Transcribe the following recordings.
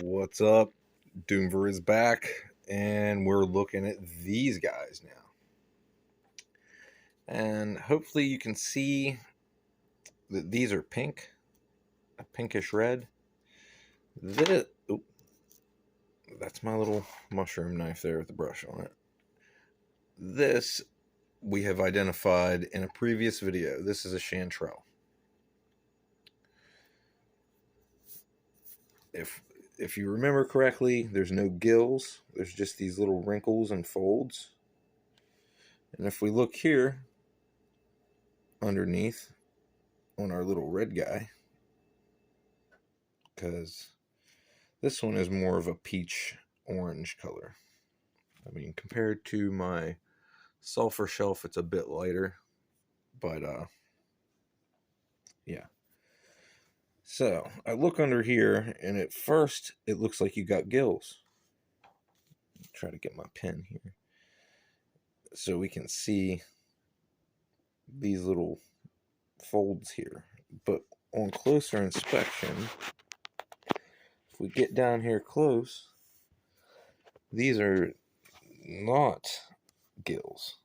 What's up? Doomver is back, and we're looking at these guys now. And hopefully you can see that these are pink, a pinkish red. That's my little mushroom knife there with the brush on it. This we have identified in a previous video. This is a chanterelle. If you remember correctly, there's no gills. There's just these little wrinkles and folds. And if we look here underneath on our little red guy, because this one is more of a peach orange color. I mean, compared to my sulfur shelf, it's a bit lighter, but yeah. So I look under here, and at first it looks like you got gills. Try to get my pen here so we can see these little folds here. But on closer inspection, if we get down here close, these are not gills.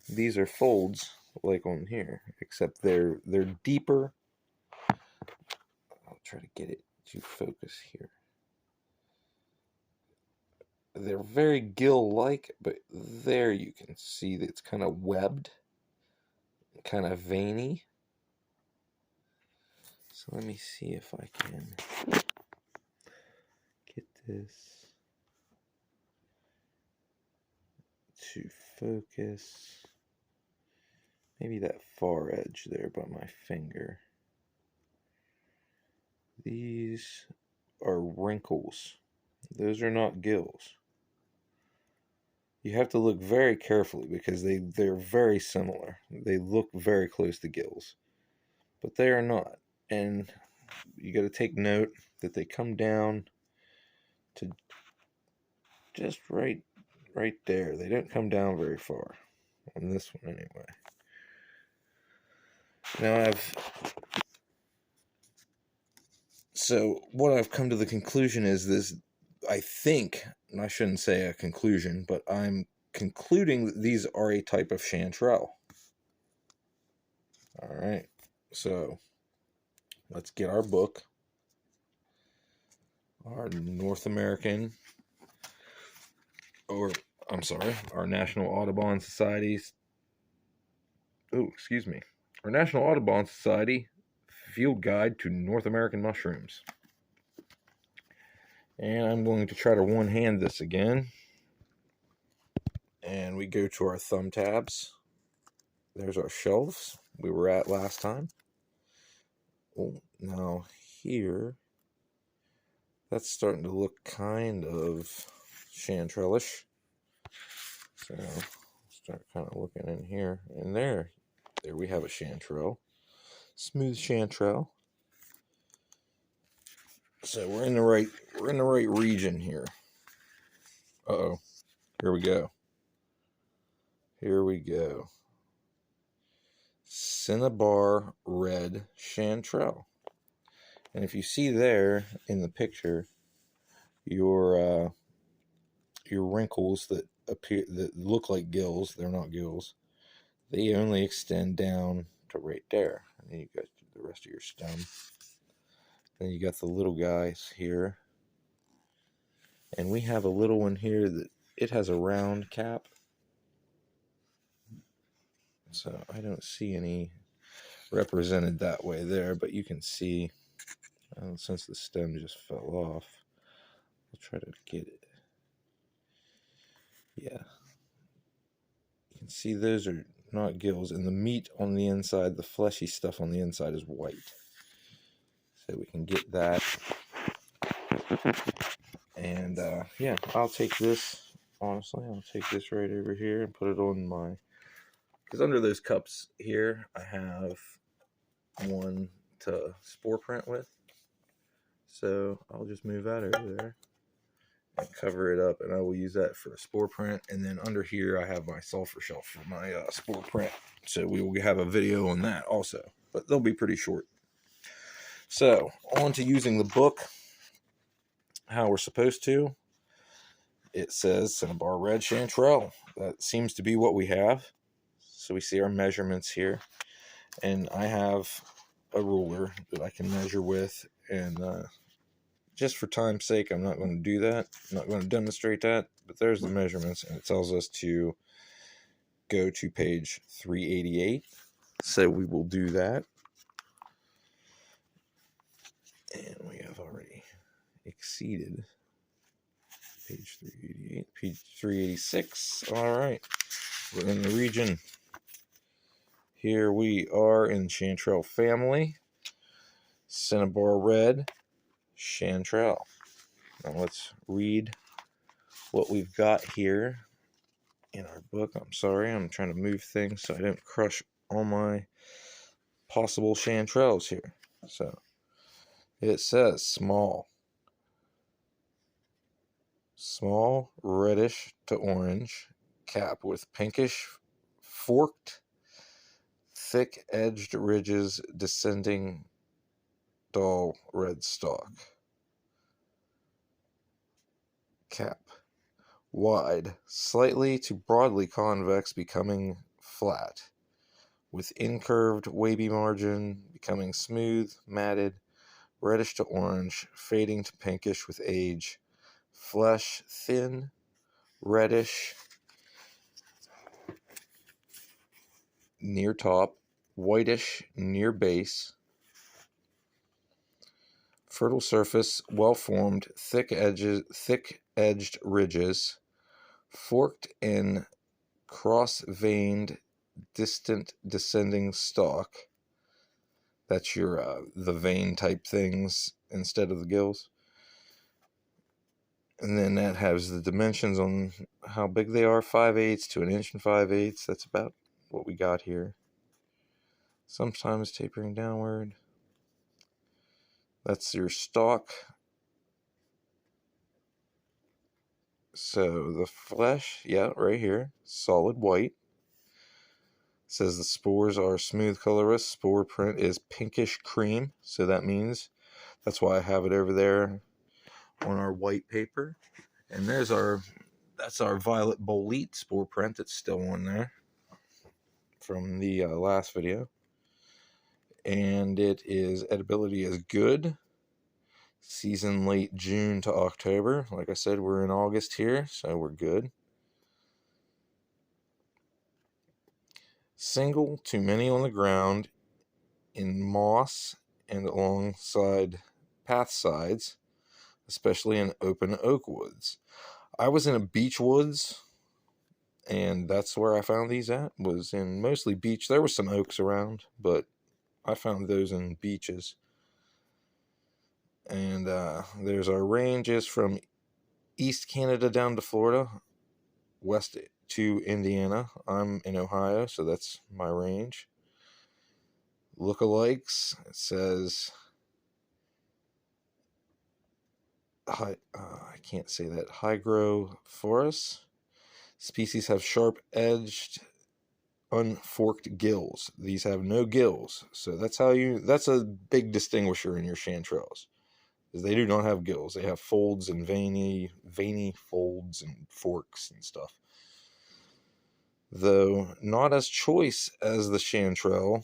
These are folds like on here, except they're deeper. I'll try to get it to focus here. They're very gill-like, but there you can see that it's kind of webbed, kind of veiny. So let me see if I can get this to focus. Maybe that far edge there by my finger. These are wrinkles. Those are not gills. You have to look very carefully because they're very similar. They look very close to gills, but they are not. And you got to take note that they come down to just right there. They don't come down very far on this one anyway. Now so what I've come to the conclusion is this. I think, and I shouldn't say a conclusion, but I'm concluding that these are a type of chanterelle. All right, so let's get our book, our North American, or I'm sorry, our National Audubon Society's, our National Audubon Society Field Guide to North American Mushrooms. And I'm going to try to one-hand this again. And we go to our thumb tabs. There's our shelves we were at last time. Well, now here, that's starting to look kind of chanterellish. So I'll start kind of looking in here. And there we have a chanterelle. Smooth chanterelle. So we're in the right region here. Uh-oh. Here we go. Cinnabar-red chanterelle. And if you see there in the picture, your wrinkles that look like gills, they're not gills. They only extend down to right there. And then you got the rest of your stem. Then you got the little guys here. And we have a little one here that it has a round cap. So I don't see any represented that way there, but you can see, since the stem just fell off, I'll try to get it. Yeah. You can see those are not gills, and the meat on the inside, the fleshy stuff on the inside is white. So we can get that. And yeah, I'll take this, honestly, I'll take this right over here and put it on my, because under those cups here, I have one to spore print with. So I'll just move that over there and cover it up, and I will use that for a spore print. And then under here, I have my sulfur shelf for my spore print. So we will have a video on that also, but they'll be pretty short. So on to using the book. how we're supposed to, it says cinnabar-red chanterelle. That seems to be what we have. So we see our measurements here. And I have a ruler that I can measure with. And just for time's sake, I'm not going to do that. I'm not going to demonstrate that. But there's the measurements. And it tells us to go to page 388. So we will do that. And we have already exceeded page 388, page 386. All right, we're in the region. Here we are in chanterelle family, cinnabar-red chanterelle. Now let's read what we've got here in our book. I'm sorry, I'm trying to move things so I don't crush all my possible chanterelles here. So it says small, reddish to orange cap with pinkish forked thick-edged ridges descending dull red stalk. Cap. Wide, slightly to broadly convex, becoming flat, with incurved wavy margin, becoming smooth, matted, reddish to orange, fading to pinkish with age. Flesh thin, reddish near top, whitish near base. Fertile surface, well-formed, thick-edged ridges, forked and cross-veined, distant descending stalk. That's your the vein type things instead of the gills. And then that has the dimensions on how big they are, 5/8 to 1 inch and 5/8. That's about what we got here. Sometimes tapering downward. That's your stalk. So the flesh, yeah, right here, solid white. Says the spores are smooth colorless. Spore print is pinkish cream. So that means, that's why I have it over there on our white paper. And that's our violet bolete spore print that's still on there from the last video. And it is, edibility is good. Season late June to October. Like I said, we're in August here, so we're good. Single to many on the ground, in moss and alongside path sides, especially in open oak woods. I was in a beech woods, and that's where I found these at, was in mostly beech. There were some oaks around, but I found those in beeches. And there's our ranges from East Canada down to Florida, west to Indiana. I'm in Ohio, so that's my range. Lookalikes, it says, I can't say that, hygrophorus. Species have sharp-edged, unforked gills. These have no gills, so that's a big distinguisher in your chanterelles. They do not have gills. They have folds and veiny folds and forks and stuff. Though not as choice as the chanterelle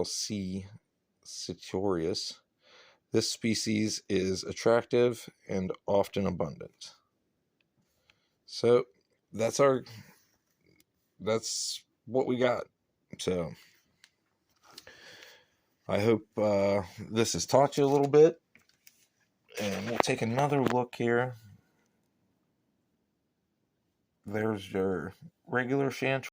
C. ciharius, this species is attractive and often abundant. So that's what we got. So I hope this has taught you a little bit. And we'll take another look here. There's your regular chanterelle.